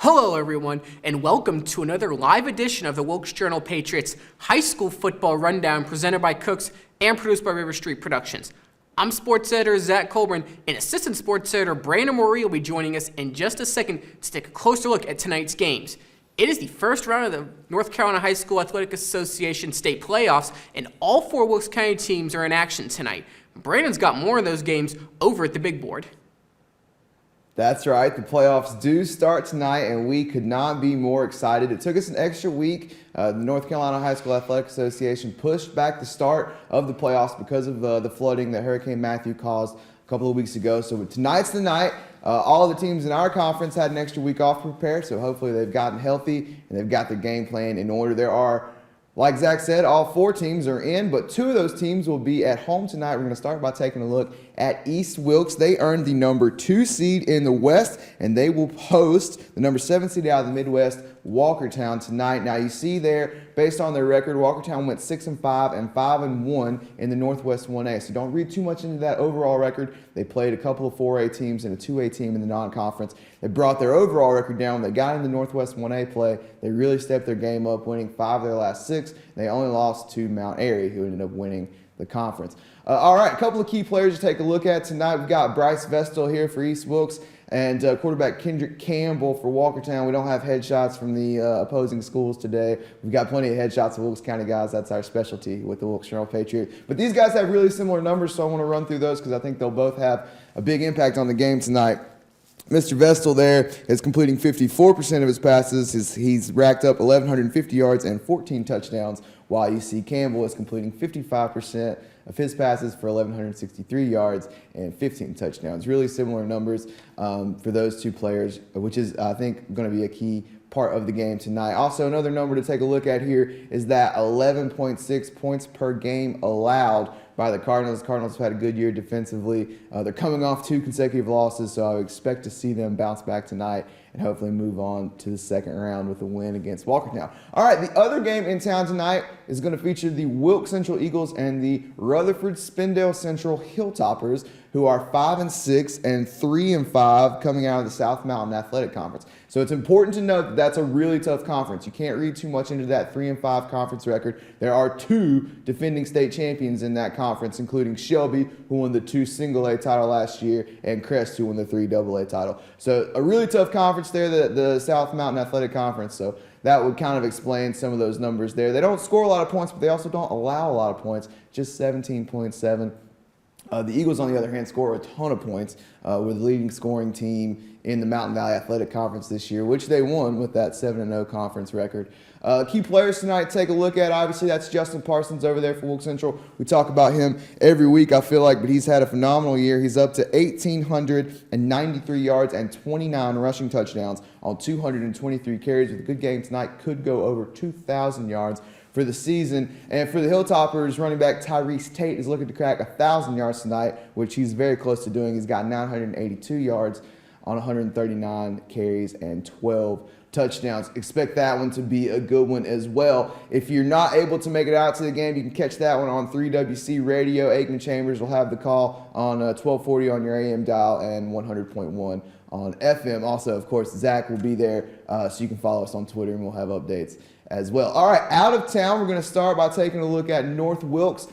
Hello everyone, and welcome to another live edition of the Wilkes Journal Patriots High School Football Rundown presented by Cooks and produced by River Street Productions. I'm sports editor Zach Colburn, and assistant sports editor Brandon Moree will be joining us in just a second to take a closer look at tonight's games. It is the first round of the North Carolina High School Athletic Association state playoffs, and all four Wilkes County teams are in action tonight. Brandon's got more of those games over at the big board. That's right. The playoffs do start tonight, and we could not be more excited. It took us an extra week. The North Carolina High School Athletic Association pushed back the start of the playoffs because of the flooding that Hurricane Matthew caused a couple of weeks ago. So tonight's the night. All of the teams in our conference had an extra week off to prepare, so hopefully they've gotten healthy and they've got their game plan in order. There are, like Zach said, all four teams are in, but two of those teams will be at home tonight. We're going to start by taking a look at East Wilkes. They earned the number 2 seed in the West, and they will host the number 7 seed out of the Midwest, Walkertown, tonight. Now you see there, based on their record, Walkertown went 6-5 and 5-1 in the Northwest 1A. So don't read too much into that overall record. They played a couple of 4A teams and a 2A team in the non-conference. They brought their overall record down. They got in the Northwest 1A play. They really stepped their game up, winning 5 of their last 6. They only lost to Mount Airy, who ended up winning the conference. All right, a couple of key players to take a look at tonight. We've got Bryce Vestal here for East Wilkes and quarterback Kendrick Campbell for Walkertown. We don't have headshots from the opposing schools today. We've got plenty of headshots of Wilkes County guys. That's our specialty with the Wilkes Journal Patriot. But these guys have really similar numbers, so I want to run through those because I think they'll both have a big impact on the game tonight. Mr. Vestal there is completing 54% of his passes. He's racked up 1,150 yards and 14 touchdowns, while you see Campbell is completing 55% of his passes for 1,163 yards and 15 touchdowns. Really similar numbers for those two players, which is, I think, going to be a key part of the game tonight. Also, another number to take a look at here is that 11.6 points per game allowed by the Cardinals. Cardinals have had a good year defensively. They're coming off 2 consecutive losses, so I would expect to see them bounce back tonight and hopefully move on to the second round with a win against Walkertown. All right, the other game in town tonight is going to feature the Wilkes Central Eagles and the Rutherford Spindale Central Hilltoppers, who are 5-6 and 3-5 coming out of the South Mountain Athletic Conference. So it's important to note that that's a really tough conference. You can't read too much into that 3-5 conference record. There are 2 defending state champions in that conference, including Shelby, who won the 2 single-A title last year, and Crest, who won the 3 AA title. So a really tough conference there, the South Mountain Athletic Conference. So that would kind of explain some of those numbers there. They don't score a lot of points, but they also don't allow a lot of points, just 17.7. The Eagles, on the other hand, score a ton of points. With the leading scoring team in the Mountain Valley Athletic Conference this year, which they won with that 7-0 conference record. Key players tonight to take a look at. Obviously, that's Justin Parsons over there for Wilkes Central. We talk about him every week, I feel like, but he's had a phenomenal year. He's up to 1,893 yards and 29 rushing touchdowns on 223 carries. With a good game tonight, could go over 2,000 yards for the season. And for the Hilltoppers, running back Tyrese Tate is looking to crack 1,000 yards tonight, which he's very close to doing. He's got 982 yards on 139 carries and 12 touchdowns. Expect that one to be a good one as well. If you're not able to make it out to the game, you can catch that one on 3WC Radio. Aikman Chambers will have the call on 1240 on your AM dial and 100.1 on FM. Also, of course, Zach will be there, so you can follow us on Twitter and we'll have updates as well. All right, out of town, we're going to start by taking a look at North Wilkes.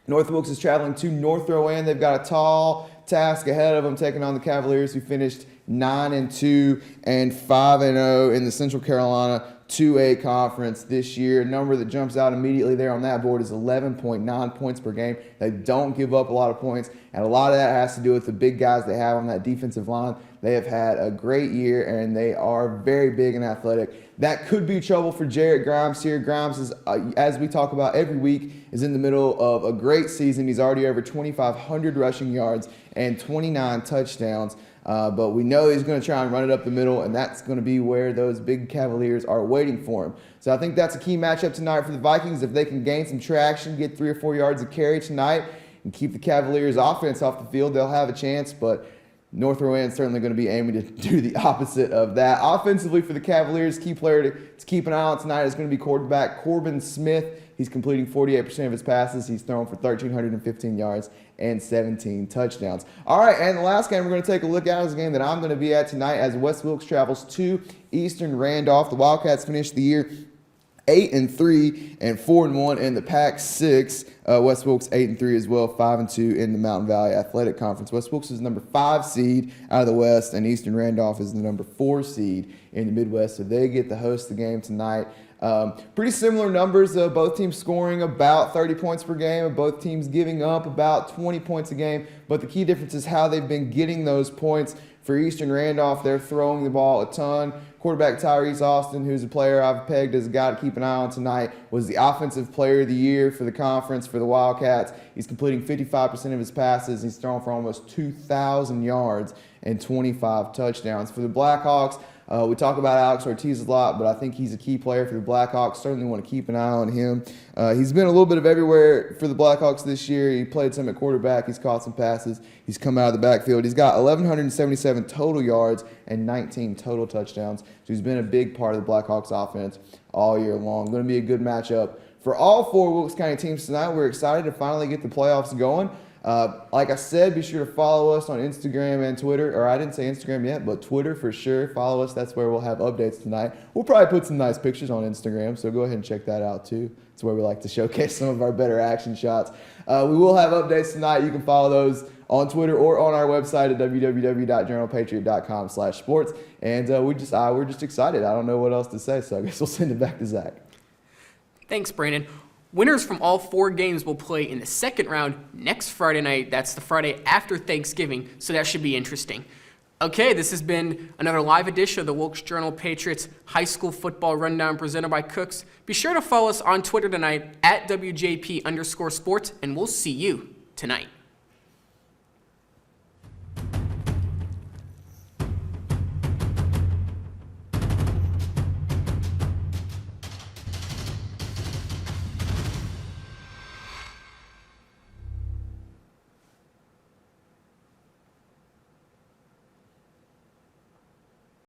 North Wilkes is traveling to North Rowan. They've got a tall task ahead of them, taking on the Cavaliers, who finished 9-2 and 5-0 in the Central Carolina 2A conference this year. A number that jumps out immediately there on that board is 11.9 points per game. They don't give up a lot of points, and a lot of that has to do with the big guys they have on that defensive line. They have had a great year, and they are very big and athletic. That could be trouble for Jarrett Grimes here. Grimes is, as we talk about every week, is in the middle of a great season. He's already over 2,500 rushing yards and 29 touchdowns. But we know he's going to try and run it up the middle, and that's going to be where those big Cavaliers are waiting for him. So I think that's a key matchup tonight for the Vikings. If they can gain some traction, get 3 or 4 yards of carry tonight, and keep the Cavaliers' offense off the field, they'll have a chance. But North Rowan certainly going to be aiming to do the opposite of that. Offensively for the Cavaliers, key player to keep an eye on tonight is going to be quarterback Corbin Smith. He's completing 48% of his passes. He's thrown for 1,315 yards and 17 touchdowns. All right, and the last game we're going to take a look at is a game that I'm going to be at tonight as West Wilkes travels to Eastern Randolph. The Wildcats finished the year 8-3 and 4-1 in the Pac-6. West Wilkes 8-3 as well, 5-2 in the Mountain Valley Athletic Conference. West Wilkes is number 5 seed out of the West, and Eastern Randolph is the number 4 seed in the Midwest. So they get to host the game tonight. Pretty similar numbers, both teams scoring about 30 points per game, both teams giving up about 20 points a game. But the key difference is how they've been getting those points. For Eastern Randolph, they're throwing the ball a ton. Quarterback Tyrese Austin, who's a player I've pegged as a guy to keep an eye on tonight, was the Offensive Player of the Year for the conference for the Wildcats. He's completing 55% of his passes. He's thrown for almost 2,000 yards and 25 touchdowns. For the Blackhawks, we talk about Alex Ortiz a lot, but I think he's a key player for the Blackhawks. Certainly want to keep an eye on him. He's been a little bit of everywhere for the Blackhawks this year. He played some at quarterback. He's caught some passes. He's come out of the backfield. He's got 1,177 total yards and 19 total touchdowns. So he's been a big part of the Blackhawks offense all year long. Going to be a good matchup for all 4 Wilkes County teams tonight. We're excited to finally get the playoffs going. Like I said, be sure to follow us on Instagram and Twitter. Or I didn't say Instagram yet, but Twitter for sure. Follow us. That's where we'll have updates tonight. We'll probably put some nice pictures on Instagram, so go ahead and check that out too. It's where we like to showcase some of our better action shots. We will have updates tonight. You can follow those on Twitter or on our website at www.journalpatriot.com/sports. And we're just excited. I don't know what else to say, so I guess we'll send it back to Zach. Thanks, Brandon. Winners from all 4 games will play in the second round next Friday night. That's the Friday after Thanksgiving, so that should be interesting. Okay, this has been another live edition of the Wilkes Journal Patriots High School Football Rundown presented by Cooks. Be sure to follow us on Twitter tonight at WJP_sports, and we'll see you tonight.